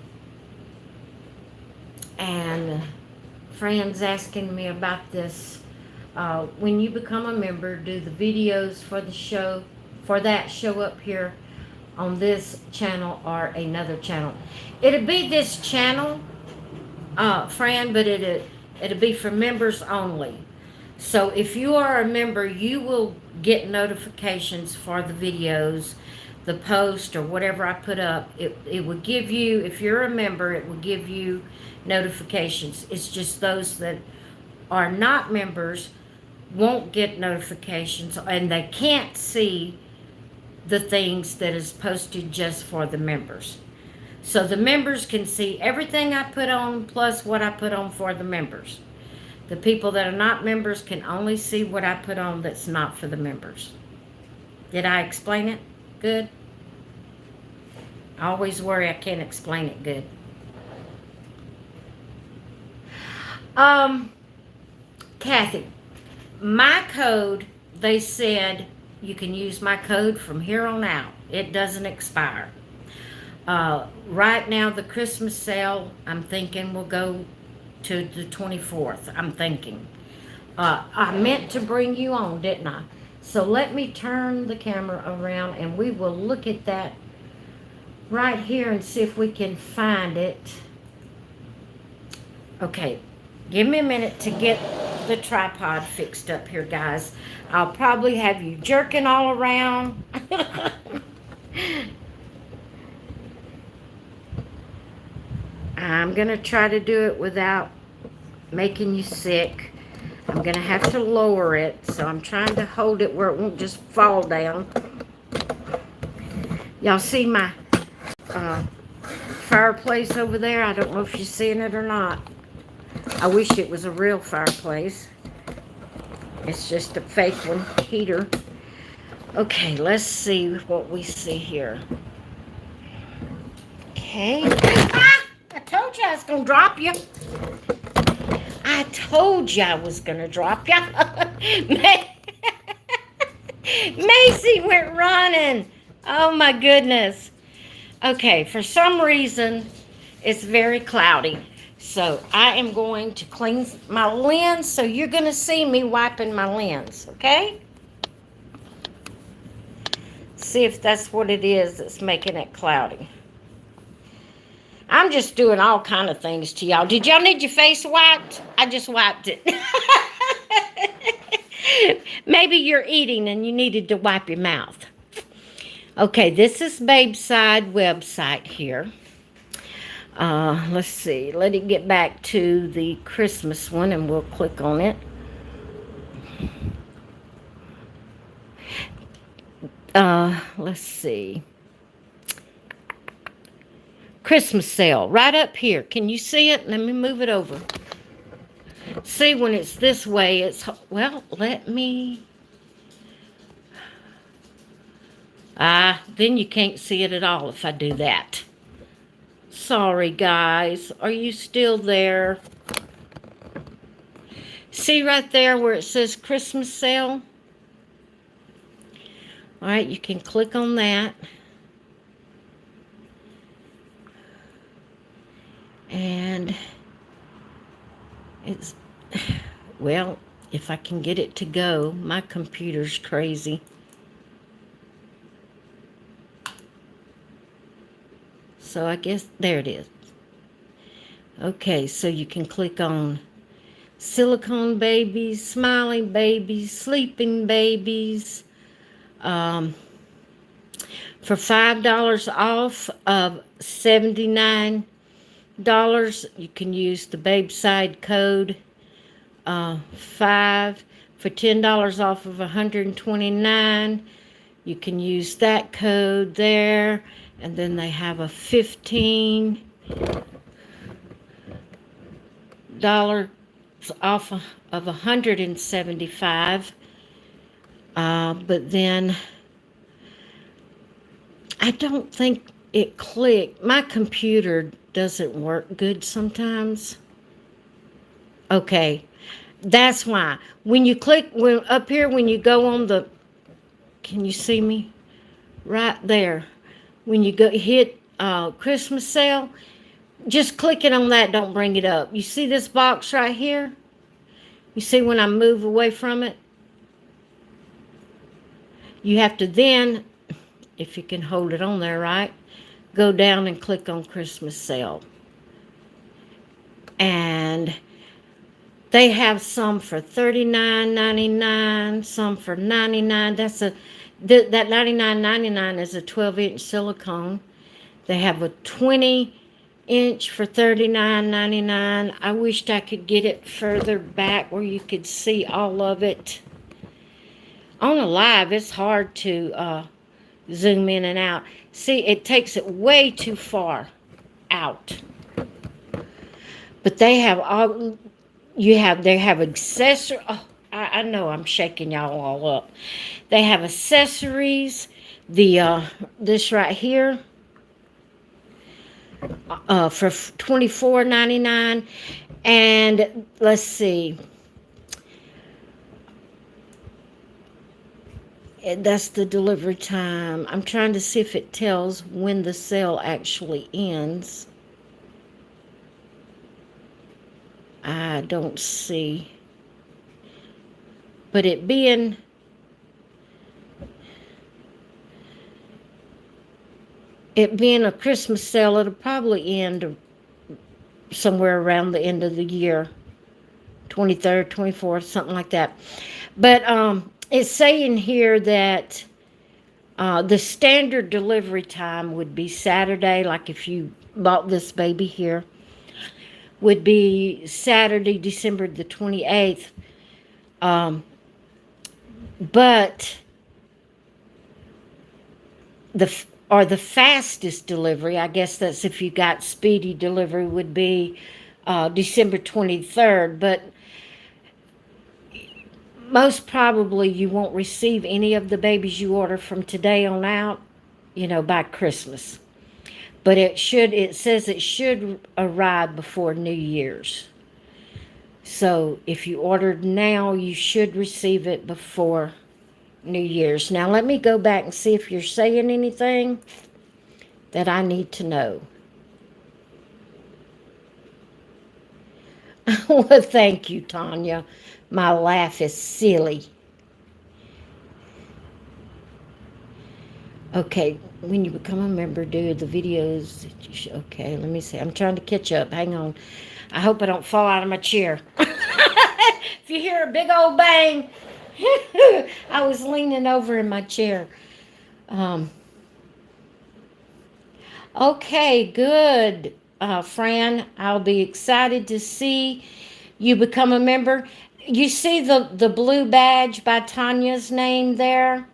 Fran's asking me about this. When you become a member, do the videos for the show, for that show up here on this channel or another channel? It'll be this channel, Fran, but it'll be for members only. So if you are a member, you will get notifications for the videos, the post, or whatever I put up. It will give you, if you're a member, it will give you notifications. It's just those that are not members won't get notifications, and they can't see the things that is posted just for the members. So the members can see everything I put on plus what I put on for the members. The people that are not members can only see what I put on that's not for the members. Did I explain it good? I always worry I can't explain it good. Kathy, my code, they said you can use my code from here on out. It doesn't expire. Right now, the Christmas sale, I'm thinking will go to the 24th. I'm thinking. I meant to bring you on, didn't I? So let me turn the camera around and we will look at that right here and see if we can find it. Okay, give me a minute to get the tripod fixed up here, guys. I'll probably have you jerking all around. I'm going to try to do it without making you sick. I'm going to have to lower it, so I'm trying to hold it where it won't just fall down. Y'all see my fireplace over there? I don't know if you're seeing it or not. I wish it was a real fireplace. It's just a fake one, heater. Okay, let's see what we see here. Okay. Ah! I told you I was going to drop you. I told you I was going to drop you. Macy went running. Oh, my goodness. Okay, for some reason, it's very cloudy. So I am going to clean my lens. So you're going to see me wiping my lens, okay? See if that's what it is that's making it cloudy. I'm just doing all kind of things to y'all. Did y'all need your face wiped? I just wiped it. Maybe you're eating and you needed to wipe your mouth. Okay, this is Babeside website here. Let's see. Let it get back to the Christmas one and we'll click on it. Let's see. Christmas sale right up here. Can you see it? Let me move it over. See, when it's this way, it's, well, let me. Then you can't see it at all if I do that. Sorry, guys. Are you still there? See right there where it says Christmas sale? All right, you can click on that. And it's, well, if I can get it to go, my computer's crazy. So I guess, there it is. Okay, so you can click on silicone babies, smiling babies, sleeping babies. For $5 off of $79, you can use the Babeside code 5. For $10 off of $129, you can use that code there. And then they have a $15 off of $175. But then I don't think it clicked. My computer doesn't work good sometimes. Okay, that's why. When you click up here, when you go on the, can you see me? Right there. When you go hit Christmas sale, just clicking on that don't bring it up. You see this box right here? You see when I move away from it? You have to then, if you can hold it on there, right? Go down and click on Christmas sale. And they have some for $39.99, some for $99. That $99.99 is a 12-inch silicone. They have a 20-inch for $39.99. I wished I could get it further back where you could see all of it. On a live, it's hard to zoom in and out. See, it takes it way too far out. But they have all, they have accessories. Oh, I know I'm shaking y'all all up. They have accessories. This right here for $24.99. And let's see. That's the delivery time. I'm trying to see if it tells when the sale actually ends. I don't see. But it being a Christmas sale, it'll probably end somewhere around the end of the year. 23rd, 24th, something like that. But it's saying here that the standard delivery time would be Saturday, like if you bought this baby here, would be Saturday, December the 28th. But the fastest delivery, I guess that's if you got speedy delivery, would be December 23rd. But most probably you won't receive any of the babies you order from today on out, by Christmas. But it says it should arrive before New Year's. So if you ordered now, you should receive it before New Year's. Now let me go back and see if you're saying anything that I need to know. Well, thank you, Tanya. My laugh is silly. Okay, when you become a member, do the videos. Okay, let me see. I'm trying to catch up. Hang on. I hope I don't fall out of my chair. If you hear a big old bang, I was leaning over in my chair. Okay, good, Fran. I'll be excited to see you become a member. You see the blue badge by Tanya's name there?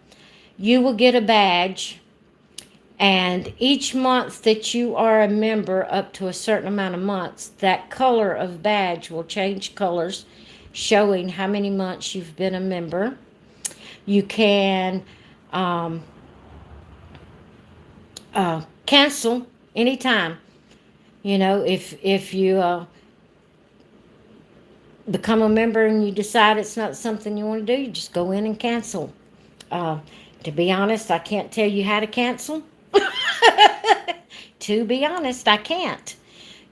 You will get a badge. And each month that you are a member, up to a certain amount of months, that color of badge will change colors, showing how many months you've been a member. You can cancel anytime. If you become a member and you decide it's not something you want to do, you just go in and cancel. Uh, to be honest, I can't tell you how to cancel. To be honest, I can't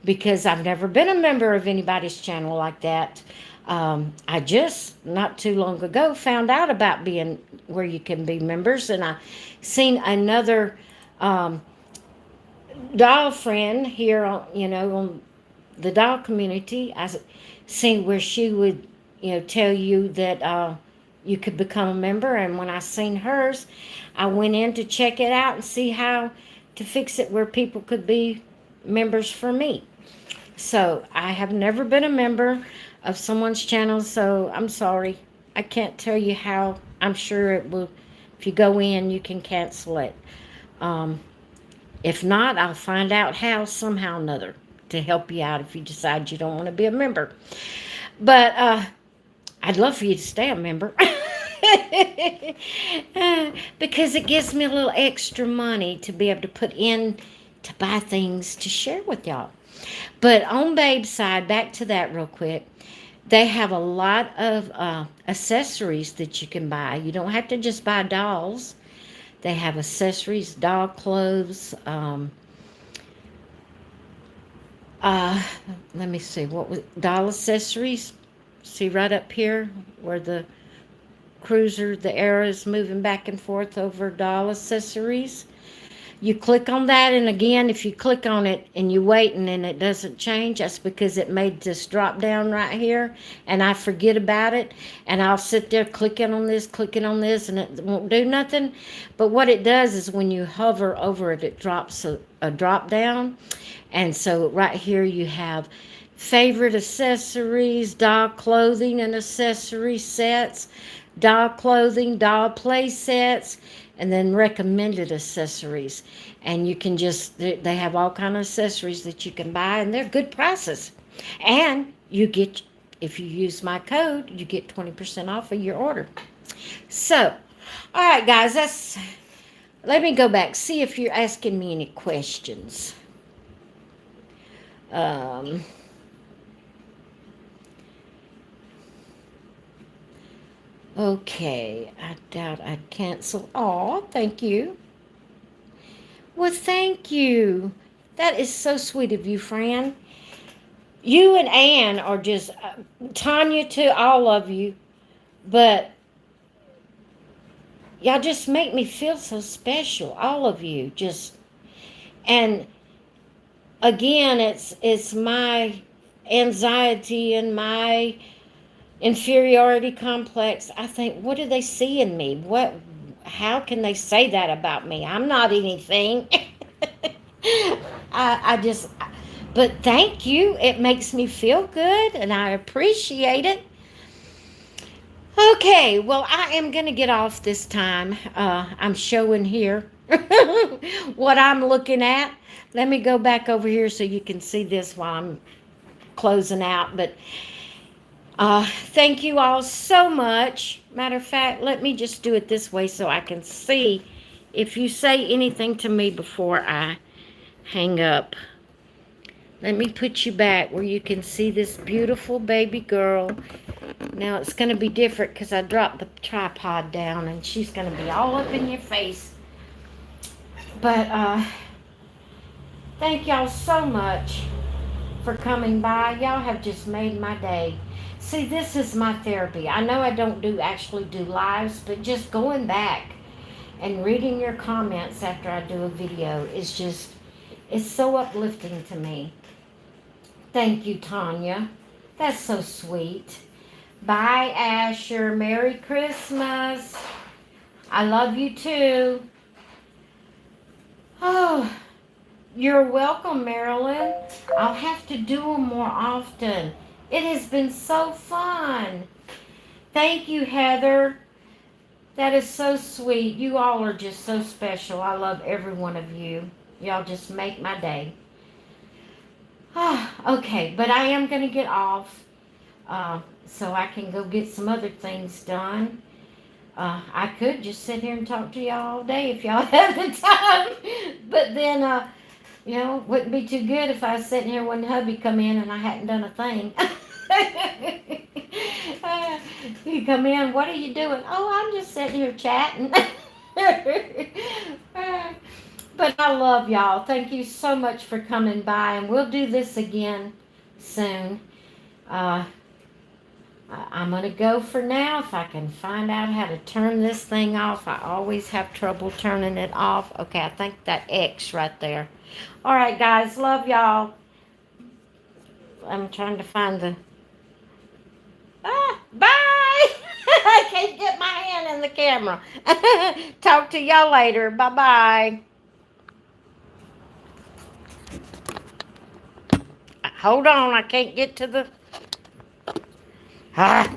because I've never been a member of anybody's channel like that. I just not too long ago found out about being where you can be members, and I seen another um, doll friend here on on the doll community. Seen where she would tell you that you could become a member, and when I seen hers, I went in to check it out and see how to fix it where people could be members for me. So I have never been a member of someone's channel, so I'm sorry. I can't tell you how. I'm sure it will. If you go in, you can cancel it. Um, if not, I'll find out how somehow or another to help you out if you decide you don't want to be a member. But I'd love for you to stay a member. Because it gives me a little extra money to be able to put in to buy things to share with y'all. But on Babeside, back to that real quick, they have a lot of accessories that you can buy. You don't have to just buy dolls. They have accessories, doll clothes. Uh, Let me see, what was doll accessories? See right up here where the cruiser, the arrow is moving back and forth over doll accessories. You click on that, and again, if you click on it and you wait and then it doesn't change, that's because it made this drop down right here, and I forget about it, and I'll sit there clicking on this, and it won't do nothing. But what it does is when you hover over it, it drops a drop down, and so right here you have favorite accessories, doll clothing and accessory sets, doll clothing, doll play sets, and then recommended accessories. And you can just, they have all kind of accessories that you can buy, and they're good prices. And you get, if you use my code, you get 20% off of your order. So, all right, guys, let me go back, see if you're asking me any questions. Okay, I doubt I'd cancel. Oh, thank you. Well, thank you. That is so sweet of you, Fran. You and Ann are just, Tanya to all of you, but y'all just make me feel so special, all of you. Just, and again, it's my anxiety and my inferiority complex. I think, what do they see in me? How can they say that about me? I'm not anything. I just, but thank you. It makes me feel good and I appreciate it. Okay, well, I am going to get off this time. I'm showing here what I'm looking at. Let me go back over here so you can see this while I'm closing out. But thank you all so much. Matter of fact, let me just do it this way so I can see if you say anything to me before I hang up. Let me put you back where you can see this beautiful baby girl. Now it's going to be different because I dropped the tripod down and she's going to be all up in your face. But thank y'all so much for coming by. Y'all have just made my day. See, this is my therapy. I know I don't actually do lives, but just going back and reading your comments after I do a video is just, it's so uplifting to me. Thank you, Tanya. That's so sweet. Bye, Asher. Merry Christmas. I love you too. Oh, you're welcome, Marilyn. I'll have to do them more often. It has been so fun. Thank you, Heather. That is so sweet. You all are just so special. I love every one of you. Y'all just make my day. Okay, but I am going to get off so I can go get some other things done. I could just sit here and talk to y'all all day if y'all have the time. But then, wouldn't be too good if I was sitting here when hubby come in and I hadn't done a thing. You come in, what are you doing? Oh, I'm just sitting here chatting. But I love y'all. Thank you so much for coming by, and we'll do this again soon. Uh, I'm going to go for now. If I can find out how to turn this thing off. I always have trouble turning it off. Okay, I think that X right there. All right, guys. Love y'all. I'm trying to find the... bye! I can't get my hand in the camera. Talk to y'all later. Bye-bye. Hold on. I can't get to the... Ah.